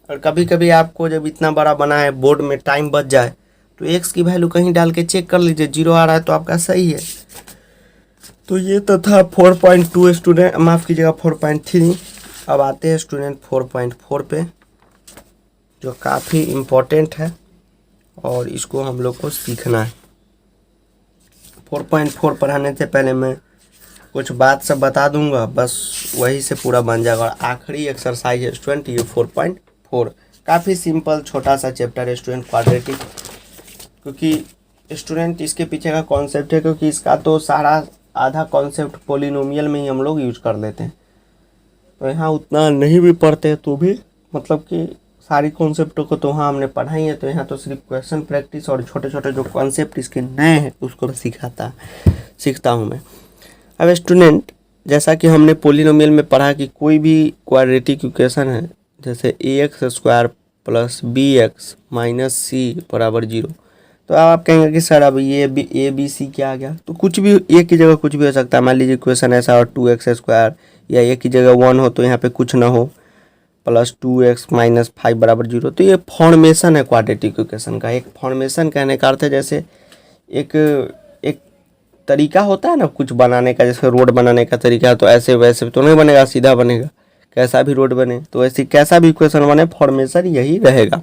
और कभी कभी आपको जब इतना बड़ा बना है बोर्ड में टाइम बच जाए तो x की वैल्यू कहीं डाल के चेक कर लीजिए, 0 आ रहा है तो आपका सही है। तो ये तो था 4.2 स्टूडेंट, माफ़ कीजिएगा 4.3। अब आते हैं स्टूडेंट 4.4 पे, जो काफ़ी इम्पोर्टेंट है और इसको हम लोग को सीखना है। 4.4 पढ़ाने से पहले मैं कुछ बात सब बता दूंगा, बस वही से पूरा बन जाएगा। और आखिरी एक्सरसाइज है स्टूडेंट ये 4.4, काफ़ी सिंपल छोटा सा चैप्टर है स्टूडेंट, क्वाड्रेटिक। क्योंकि स्टूडेंट इसके पीछे का कॉन्सेप्ट है, क्योंकि इसका तो सारा आधा कॉन्सेप्ट पोलिनोमियल में ही हम लोग यूज कर लेते हैं, तो यहाँ उतना नहीं भी पढ़ते तो भी मतलब कि सारी कॉन्सेप्टों को तो वहाँ हमने पढ़ा ही है। तो यहाँ तो सिर्फ क्वेश्चन प्रैक्टिस और छोटे छोटे जो कॉन्सेप्ट इसके नए हैं उसको सीखता हूँ मैं। अब स्टूडेंट जैसा कि हमने पोलिनोमियल में पढ़ा कि कोई भी क्वाड्रेटिक इक्वेशन है, जैसे ax² + bx - c बराबर 0, तो आप कहेंगे कि सर अब ये ए बी सी क्या आ गया, तो कुछ भी ए की जगह कुछ भी हो सकता है। मान लीजिए इक्वेशन ऐसा और 2x², या ए की जगह 1 हो तो यहाँ पे कुछ ना हो, +2x - 5 बराबर 0। तो ये फॉर्मेशन है क्वाड्रेटिक इक्वेशन का। एक फॉर्मेशन कहने का अर्थ है जैसे एक तरीका होता है ना कुछ बनाने का, जैसे रोड बनाने का तरीका है, तो ऐसे वैसे तो नहीं बनेगा, सीधा बनेगा, कैसा भी रोड बने, तो ऐसी कैसा भी इक्वेशन बने फॉर्मेशन यही रहेगा।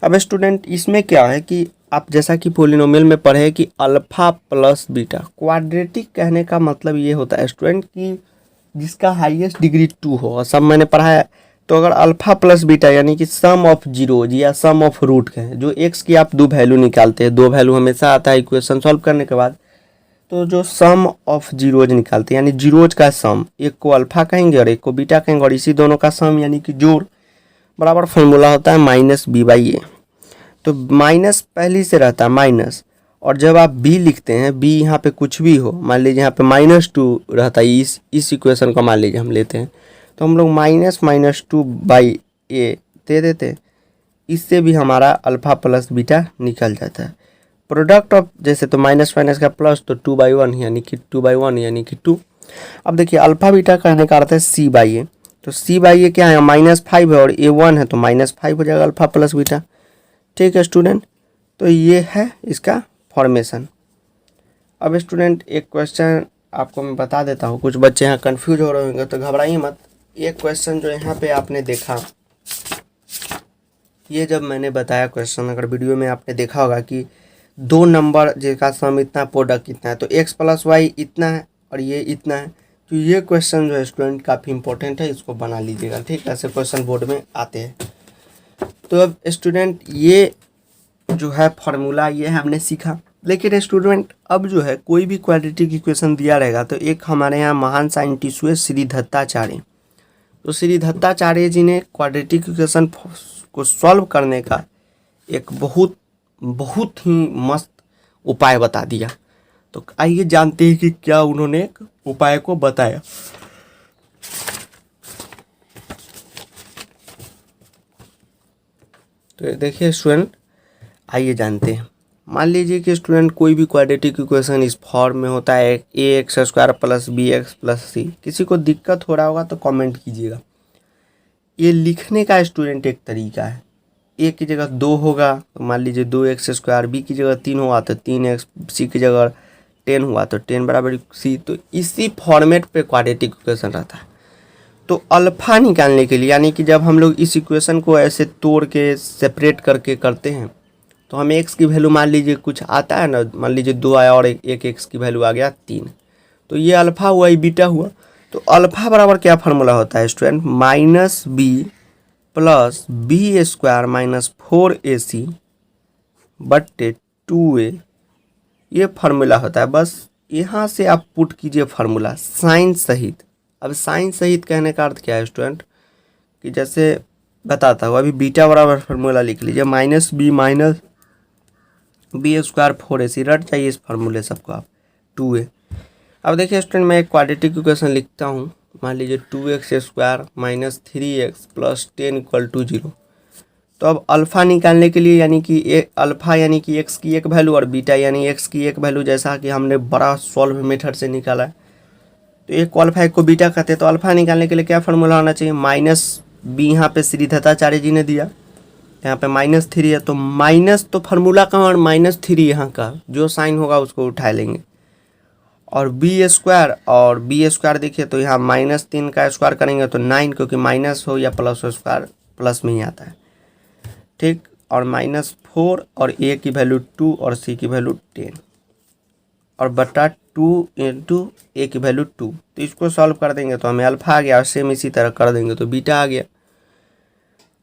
अब स्टूडेंट इसमें क्या है कि आप जैसा कि पोलिनोमियल में पढ़े कि अल्फा प्लस बीटा, क्वाड्रेटिक कहने का मतलब ये होता है स्टूडेंट कि जिसका हाईएस्ट डिग्री 2 हो, और सब मैंने पढ़ा है। तो अगर अल्फा प्लस बीटा यानी कि सम ऑफ जीरोज या सम ऑफ रूट के, जो एक्स की आप 2 वैल्यू निकालते हैं, 2 वैल्यू हमेशा आता है इक्वेशन सॉल्व करने के बाद, तो जो सम ऑफ जीरोज निकालते हैं यानी जीरोज का सम, एक को अल्फा कहेंगे और एक को बीटा कहेंगे, और इसी दोनों का सम यानी कि जोड़, बराबर फॉर्मूला होता है -b/a। तो माइनस पहले से रहता है माइनस, और जब आप b लिखते हैं, b यहाँ पे कुछ भी हो, मान लीजिए यहाँ पे -2 रहता है, इस इक्वेशन का मान लीजिए हम लेते हैं, तो हम लोग -2/a दे देते हैं, इससे भी हमारा अल्फा प्लस बीटा निकल जाता है। प्रोडक्ट ऑफ जैसे तो माइनस माइनस का प्लस तो 2/1 यानी कि 2/1 यानी कि 2। अब देखिए अल्फा बीटा कहने का अर्थ है C/A, तो C/A क्या है -5 है और A1 है तो -5 हो जाएगा अल्फा प्लस बीटा। ठीक है स्टूडेंट, तो ये है इसका फॉर्मेशन। अब स्टूडेंट एक क्वेश्चन आपको मैं बता देता हूँ, कुछ बच्चे यहाँ कंफ्यूज हो रहे होंगे तो घबराइए मत। एक क्वेश्चन जो यहाँ पे आपने देखा, ये जब मैंने बताया क्वेश्चन, अगर वीडियो में आपने देखा होगा कि 2 नंबर जिसका सम इतना प्रोडक्ट इतना है तो x + y इतना है और ये इतना है, तो ये क्वेश्चन जो है स्टूडेंट काफ़ी इंपॉर्टेंट है, इसको बना लीजिएगा। ठीक है, ऐसे क्वेश्चन बोर्ड में आते हैं। तो अब स्टूडेंट ये जो है फार्मूला ये हमने सीखा, लेकिन स्टूडेंट अब जो है कोई भी क्वाड्रेटिक इक्वेशन दिया रहेगा तो एक हमारे यहाँ महान साइंटिस्ट हुए श्री दत्ताचार्य, तो श्री दत्ताचार्य जी ने क्वाड्रेटिक इक्वेशन को सॉल्व करने का एक बहुत ही मस्त उपाय बता दिया। तो आइए जानते हैं कि क्या उन्होंने एक उपाय को बताया। तो देखिए स्टूडेंट, आइए जानते हैं। मान लीजिए कि स्टूडेंट कोई भी क्वाड्रेटिक इक्वेशन इस फॉर्म में होता है ax² + bx + c। किसी को दिक्कत हो रहा होगा तो कमेंट कीजिएगा। ये लिखने का स्टूडेंट एक तरीका है, a की जगह 2 होगा तो मान लीजिए 2x², b की जगह 3 हुआ तो 3x, c की जगह 10 हुआ तो 10 = c। तो इसी फॉर्मेट पे क्वाड्रेटिक इक्वेशन रहता है। तो अल्फा निकालने के लिए, यानी कि जब हम लोग इस इक्वेशन को ऐसे तोड़ के सेपरेट करके करते हैं तो हमें x की वैल्यू मान लीजिए कुछ आता है ना, मान लीजिए 2 आया और एक x की वैल्यू आ गया 3, तो ये अल्फा हुआ, ये बीटा हुआ। तो अल्फा बराबर क्या फार्मूला होता है student, -b + b² - 4ac / 2a, ये फार्मूला होता है। बस यहाँ से आप पुट कीजिए फार्मूला साइन सहित। अब साइन सहित कहने का अर्थ क्या है स्टूडेंट, कि जैसे बताता हूँ, अभी बीटा बराबर फार्मूला लिख लीजिए -b - b² 4ac, रट जाइए इस फार्मूले सबको आप 2a। अब देखिए स्टूडेंट, मैं एक क्वाड्रेटिक इक्वेशन लिखता हूँ, मान लीजिए 2x² - 3x + 10 = 0। तो अब अल्फ़ा निकालने के लिए, यानी कि अल्फ़ा यानी कि x की एक वैल्यू और बीटा यानी x की एक वैल्यू, जैसा कि हमने बड़ा सॉल्व मेथड से निकाला है, तो एक को अल्फ़ा एक को बीटा कहते हैं। तो अल्फ़ा निकालने के लिए क्या फार्मूला होना चाहिए, -b, यहाँ पे श्री दत्ताचार्य जी ने दिया, यहाँ पे -3 है तो माइनस, तो फार्मूला का और -3 यहाँ का जो साइन होगा उसको उठा लेंगे, और b² देखिए तो यहाँ -3 का स्क्वायर करेंगे तो 9, क्योंकि माइनस हो या प्लस हो स्क्वायर प्लस में ही आता है। ठीक, और -4 और a की वैल्यू 2 और c की वैल्यू 10 और बटा 2 × a की वैल्यू 2। तो इसको सॉल्व कर देंगे तो हमें अल्फा आ गया, और सेम इसी तरह कर देंगे तो बीटा आ गया।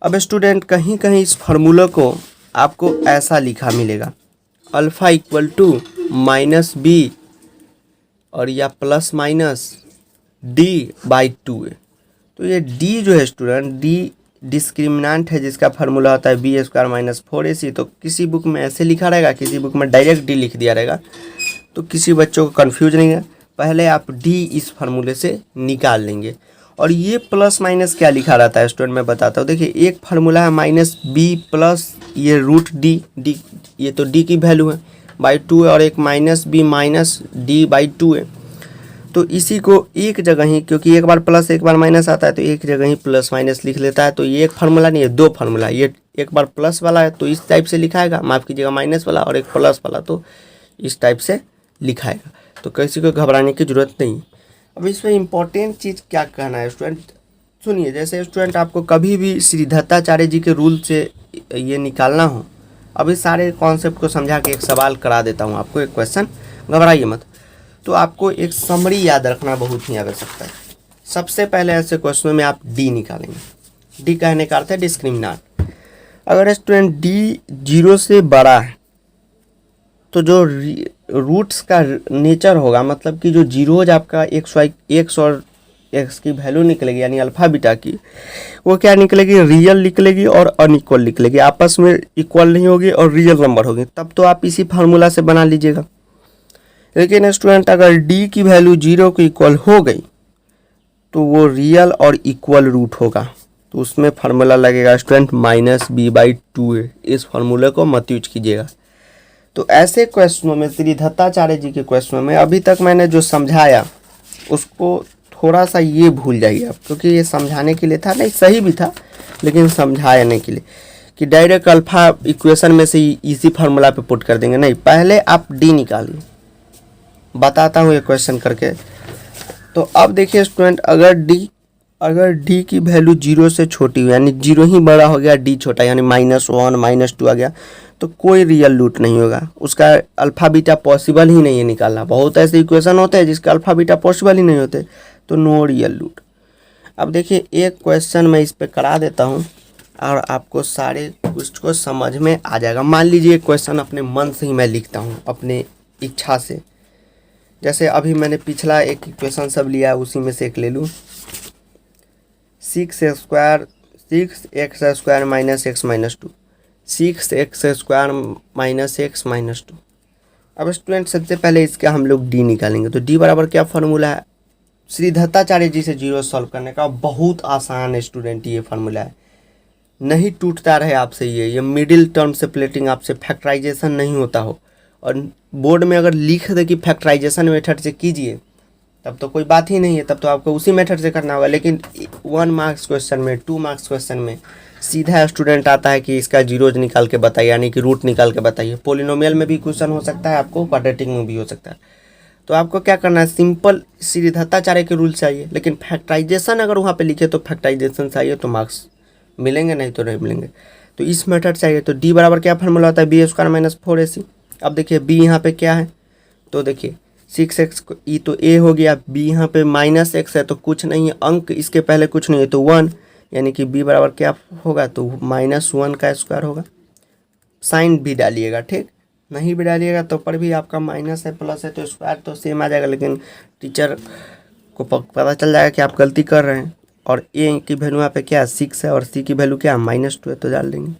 अब स्टूडेंट कहीं कहीं इस फार्मूला को आपको ऐसा लिखा मिलेगा, अल्फ़ा = -b और या ±d/2a। तो ये d जो है स्टूडेंट, d डिस्क्रिमिनेंट है जिसका फार्मूला होता है b² - 4ac। तो किसी बुक में ऐसे लिखा रहेगा, किसी बुक में डायरेक्ट d लिख दिया रहेगा, तो किसी बच्चों को कन्फ्यूज नहीं है। पहले आप d इस फार्मूले से निकाल लेंगे। और ये प्लस माइनस क्या लिखा रहता है स्टूडेंट, मैं बताता हूँ। देखिए एक फार्मूला है -b प्लस ये √d, ये तो d की वैल्यू है /2 है, और एक -b - d/2 है। तो इसी को एक जगह ही, क्योंकि एक बार प्लस एक बार माइनस आता है तो एक जगह ही प्लस माइनस लिख लेता है। तो ये एक फार्मूला नहीं है, 2 फार्मूला। ये एक बार प्लस वाला है तो इस टाइप से लिखाएगा, माफ़ कीजिएगा माइनस वाला, और एक प्लस वाला तो इस टाइप से लिखाएगा। तो किसी को घबराने की ज़रूरत नहीं। अब इसमें इम्पोर्टेंट चीज़ क्या कहना है स्टूडेंट, सुनिए। जैसे स्टूडेंट आपको कभी भी श्री दत्ताचार्य जी के रूल से ये निकालना हो, अभी सारे कॉन्सेप्ट को समझा के एक सवाल करा देता हूँ आपको, एक क्वेश्चन, घबराइए मत। तो आपको एक समरी याद रखना बहुत ही आवश्यकता है। सबसे पहले ऐसे क्वेश्चनों में आप डी निकालेंगे। डी कहने का अर्थ है डिस्क्रिमिनेंट। अगर स्टूडेंट डी 0 से बड़ा है तो जो रूट्स का नेचर होगा, मतलब कि जो जीरोज आपका x और x की वैल्यू निकलेगी, यानी अल्फा बीटा की, वो क्या निकलेगी, रियल निकलेगी और अनइक्वल निकलेगी। आपस में इक्वल नहीं होगी और रियल नंबर होगी, तब तो आप इसी फार्मूला से बना लीजिएगा। लेकिन स्टूडेंट अगर d की वैल्यू 0 के इक्वल हो गई तो वो रियल और इक्वल रूट होगा, तो उसमें फार्मूला लगेगा स्टूडेंट -b/2a। इस फार्मूले को मत यूज कीजिएगा। तो ऐसे क्वेश्चनों में, श्री दत्ताचार्य जी के क्वेश्चनों में अभी तक मैंने जो समझाया उसको थोड़ा सा ये भूल जाइए आप, क्योंकि ये समझाने के लिए था, नहीं सही भी था लेकिन समझाने के लिए कि डायरेक्ट अल्फा इक्वेशन में से इसी फार्मूला पे पुट कर देंगे, नहीं, पहले आप डी निकालिए। बताता हूँ ये क्वेश्चन करके। तो अब देखिए स्टूडेंट, अगर डी की वैल्यू 0 से छोटी हो, यानी 0 ही बड़ा हो गया, डी छोटा, यानी -1 -2 आ गया, तो कोई रियल रूट नहीं होगा, उसका अल्फ़ा बीटा पॉसिबल ही नहीं है निकालना। बहुत ऐसे इक्वेशन होते हैं जिसका अल्फ़ा बीटा पॉसिबल ही नहीं होते, तो नो रियल रूट। अब देखिए एक क्वेश्चन मैं इस पर करा देता हूँ और आपको सारे कुछ को समझ में आ जाएगा। मान लीजिए एक क्वेश्चन अपने मन से ही मैं लिखता हूँ, अपने इच्छा से। जैसे अभी मैंने पिछला एक इक्वेशन सब लिया है, उसी में से एक ले लूँ। 6x² - x - 2, 6x² - x - 2। अब स्टूडेंट सबसे पहले इसका हम लोग डी निकालेंगे। तो डी बराबर क्या फार्मूला है, श्री दत्ताचार्य जी से जीरो सॉल्व करने का, बहुत आसान है स्टूडेंट, ये फार्मूला है, नहीं टूटता रहे आपसे ये मिडिल टर्म से प्लेटिंग आपसे फैक्टराइजेशन नहीं होता हो, और बोर्ड में अगर लिख दे कि फैक्टराइजेशन मेथड से कीजिए तब तो कोई बात ही नहीं है, तब तो आपको उसी मेथड से करना होगा। लेकिन 1 मार्क्स क्वेश्चन में, 2 मार्क्स क्वेश्चन में सीधा स्टूडेंट आता है कि इसका जीरोज निकाल के बताइए, यानी कि रूट निकाल के बताइए। पोलिनोमियल में भी क्वेश्चन हो सकता है आपको, क्वाड्रेटिक में भी हो सकता है। तो आपको क्या करना है, सिंपल श्री दत्ताचार्य के रूल चाहिए, लेकिन फैक्टराइजेशन अगर वहाँ पे लिखे तो फैक्टराइजेशन चाहिए तो मार्क्स मिलेंगे, नहीं तो नहीं मिलेंगे। तो इस मेथड चाहिए। तो डी बराबर क्या फार्मूला होता है, बी स्क्वायर माइनस 4ac। अब देखिए बी यहाँ पे क्या है, तो देखिए 6x ई तो ए हो गया, बी यहाँ पे -x है तो कुछ नहीं है, अंक इसके पहले कुछ नहीं है तो 1, यानी कि बी बराबर क्या होगा, तो -1 का स्क्वायर होगा। साइन भी डालिएगा, ठीक, नहीं भी डालिएगा तो पर भी आपका माइनस है प्लस है तो स्क्वायर तो सेम आ जाएगा, लेकिन टीचर को पता चल जाएगा कि आप गलती कर रहे हैं। और ए की वैल्यू यहाँ पे क्या है 6 है, और सी की वैल्यू क्या है -2 है, तो डाल देंगे।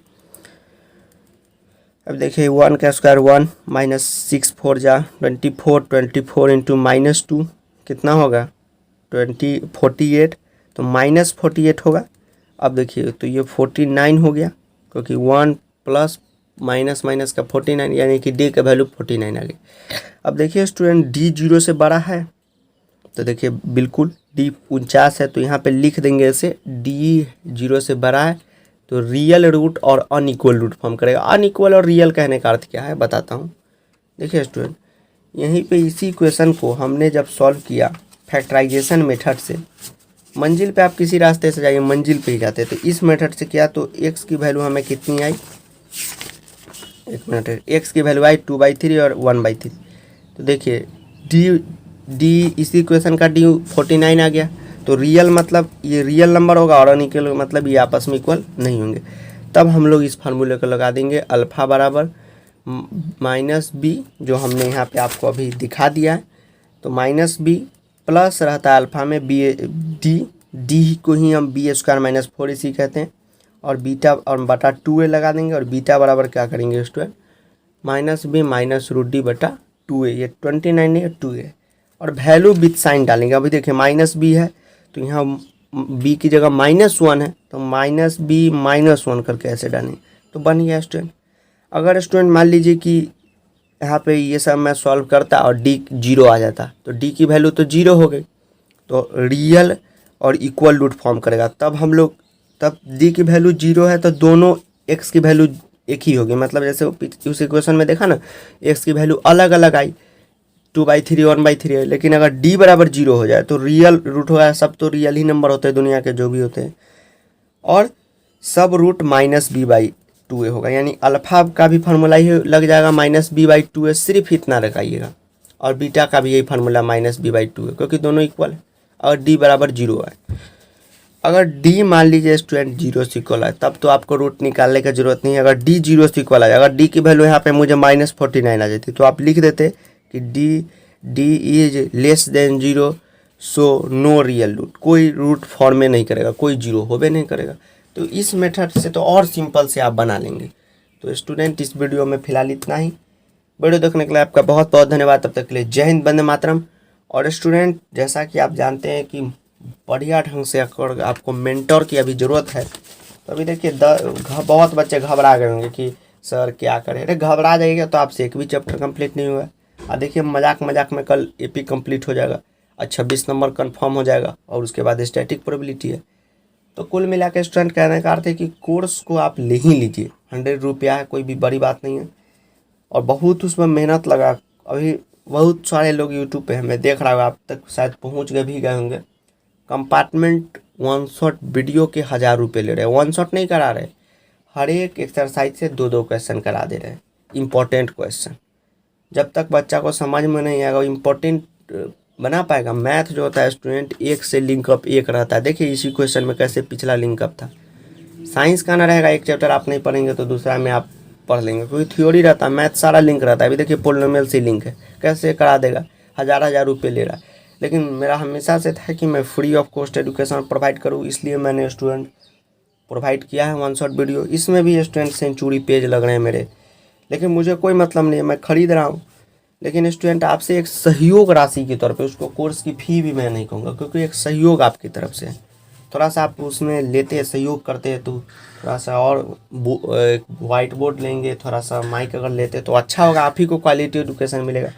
अब देखिए 1 का स्क्वायर 1 -6 4 जा 24, 24 इंटू -2 कितना होगा 48, तो -48 होगा। अब देखिए तो ये 49 हो गया, क्योंकि 1 प्लस माइनस माइनस का 49, यानी कि डी का वैल्यू 49 आ गई। अब देखिए स्टूडेंट डी 0 से बड़ा है, तो देखिए बिल्कुल डी 49 है, तो यहाँ पे लिख देंगे इसे, डी 0 से बड़ा है तो रियल रूट और अनइक्वल रूट फॉर्म करेगा। अनइक्वल और रियल कहने का अर्थ क्या है बताता हूँ। देखिए स्टूडेंट, यहीं पे इसी क्वेश्चन को हमने जब सॉल्व किया फैक्टराइजेशन मेथड से, मंजिल पे आप किसी रास्ते से जाइए, मंजिल पे ही जाते हैं, तो इस मेथड से किया तो x की वैल्यू हमें कितनी आई, एक मिनट, x की वैल्यू आई 2/3 और 1/3। तो देखिए डी इसी क्वेश्चन का डी 49 आ गया, तो रियल मतलब ये रियल नंबर होगा और अनइक्वल मतलब ये आपस में इक्वल नहीं होंगे। तब हम लोग इस फार्मूले को लगा देंगे, अल्फ़ा बराबर -b, जो हमने यहाँ पे आपको अभी दिखा दिया है, तो -b प्लस रहता है अल्फ़ा में डी को ही हम b² - 4ac कहते हैं, और बीटा और बटा 2a लगा देंगे, और बीटा बराबर क्या करेंगे स्टूडेंट, -b -√d बटा 2a, ये 29 है 2a, और वैल्यू विथ साइन डालेंगे। अभी देखिए -b है तो यहाँ b की जगह -1 है, तो -b -1 करके ऐसे डालेंगे तो बन गया स्टूडेंट। अगर स्टूडेंट मान लीजिए कि यहाँ पे ये सब मैं सॉल्व करता और d 0 आ जाता, तो d की वैल्यू तो 0 हो गई, तो रियल और इक्वल रूट फॉर्म करेगा। तब d की वैल्यू 0 है तो दोनों x की वैल्यू एक ही होगी, मतलब जैसे उस इक्वेशन में देखा ना, x की वैल्यू अलग अलग आई 2/3 1/3, लेकिन अगर d बराबर 0 हो जाए तो रियल रूट होगा, सब तो रियल ही नंबर होते हैं दुनिया के जो भी होते हैं, और सब रूट -b/2a होगा, यानी अल्फ़ा का भी फार्मूला ही लग जाएगा -b/2a, सिर्फ इतना लगाइएगा, और बीटा का भी यही फार्मूला -b/2a, क्योंकि दोनों इक्वल है, और d बराबर 0 है। अगर d मान लीजिए स्टूडेंट 0 से इक्वल है, तब तो आपको रूट निकालने की जरूरत नहीं है। अगर d 0 से इक्वल है, अगर d की वैल्यू यहाँ पे मुझे -49 आ जाती, तो आप लिख देते कि d is less than 0, so no real root, कोई रूट फॉर्म में नहीं करेगा, कोई जीरो होबे नहीं करेगा। तो इस मेथड से तो और सिंपल से आप बना लेंगे। तो स्टूडेंट इस वीडियो में फिलहाल इतना ही। वीडियो देखने के लिए आपका बहुत बहुत धन्यवाद। तब तक के लिए जय हिंद, वंदे मातरम। और स्टूडेंट जैसा कि आप जानते हैं कि बढ़िया ढंग से आपको मेंटर की अभी ज़रूरत है, तो अभी देखिए बहुत बच्चे घबरा गए होंगे कि सर क्या करें, अरे घबरा जाइएगा तो आपसे एक भी चैप्टर कंप्लीट नहीं हुआ। और देखिए मजाक मजाक में कल एपी कंप्लीट हो जाएगा और 26 नंबर कन्फर्म हो जाएगा और उसके बाद स्टैटिक प्रोबेबिलिटी है। तो कुल मिला के स्टूडेंट कहने का अर्थ है कि कोर्स को आप ले ही लीजिए, 100 रुपया है, कोई भी बड़ी बात नहीं है और बहुत उसमें मेहनत लगा। अभी बहुत सारे लोग यूट्यूब पे हमें देख रहा होगा, आप तक शायद पहुंच गए भी गए होंगे। कंपार्टमेंट वन शॉट वीडियो के 1000 रुपये ले रहे हैं, वन शॉट नहीं करा रहे, हर एक एक्सरसाइज से 2-2 क्वेश्चन करा दे रहे हैं, इम्पोर्टेंट क्वेश्चन। जब तक बच्चा को समझ में नहीं आएगा, इम्पोर्टेंट बना पाएगा। मैथ जो होता है स्टूडेंट, एक से लिंकअप एक रहता है। देखिए इसी क्वेश्चन में कैसे पिछला लिंकअप था। साइंस का ना रहेगा, एक चैप्टर आप नहीं पढ़ेंगे तो दूसरा में आप पढ़ लेंगे, क्योंकि थ्योरी रहता है, मैथ सारा लिंक रहता है। अभी देखिए पोलिनोमियल से लिंक है, कैसे करा देगा, 1000 रुपये ले रहा है। लेकिन मेरा हमेशा से था कि मैं free of cost education provide करूँ, इसलिए मैंने स्टूडेंट प्रोवाइड किया है वन शॉट वीडियो। इसमें भी स्टूडेंट सेंचुरी पेज लग रहे हैं मेरे, लेकिन मुझे कोई मतलब नहीं है, मैं खरीद रहा हूँ। लेकिन स्टूडेंट आपसे एक सहयोग राशि के तौर पे, उसको कोर्स की फ़ी भी मैं नहीं कहूँगा, क्योंकि एक सहयोग आपकी तरफ से थोड़ा सा आप उसमें लेते हैं, सहयोग करते हैं, तो थोड़ा सा और वाइट बोर्ड लेंगे, थोड़ा सा माइक अगर लेते तो अच्छा होगा, आप ही को क्वालिटी एजुकेशन मिलेगा।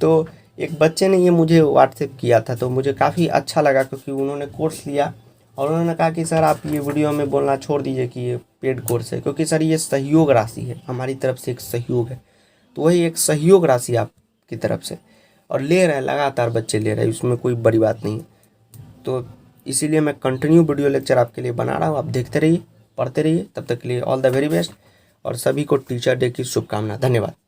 तो एक बच्चे ने ये मुझे व्हाट्सएप किया था, तो मुझे काफ़ी अच्छा लगा, क्योंकि उन्होंने कोर्स लिया और उन्होंने कहा कि सर आप ये वीडियो में बोलना छोड़ दीजिए कि ये पेड कोर्स है, क्योंकि सर ये सहयोग राशि है, हमारी तरफ से एक सहयोग है। तो वही एक सहयोग राशि आपकी तरफ से, और ले रहे हैं लगातार बच्चे ले रहे हैं, उसमें कोई बड़ी बात नहीं। तो इसीलिए मैं कंटिन्यू वीडियो लेक्चर आपके लिए बना रहा हूँ, आप देखते रहिए, पढ़ते रहिए। तब तक के लिए ऑल द वेरी बेस्ट और सभी को टीचर डे की शुभकामना। धन्यवाद।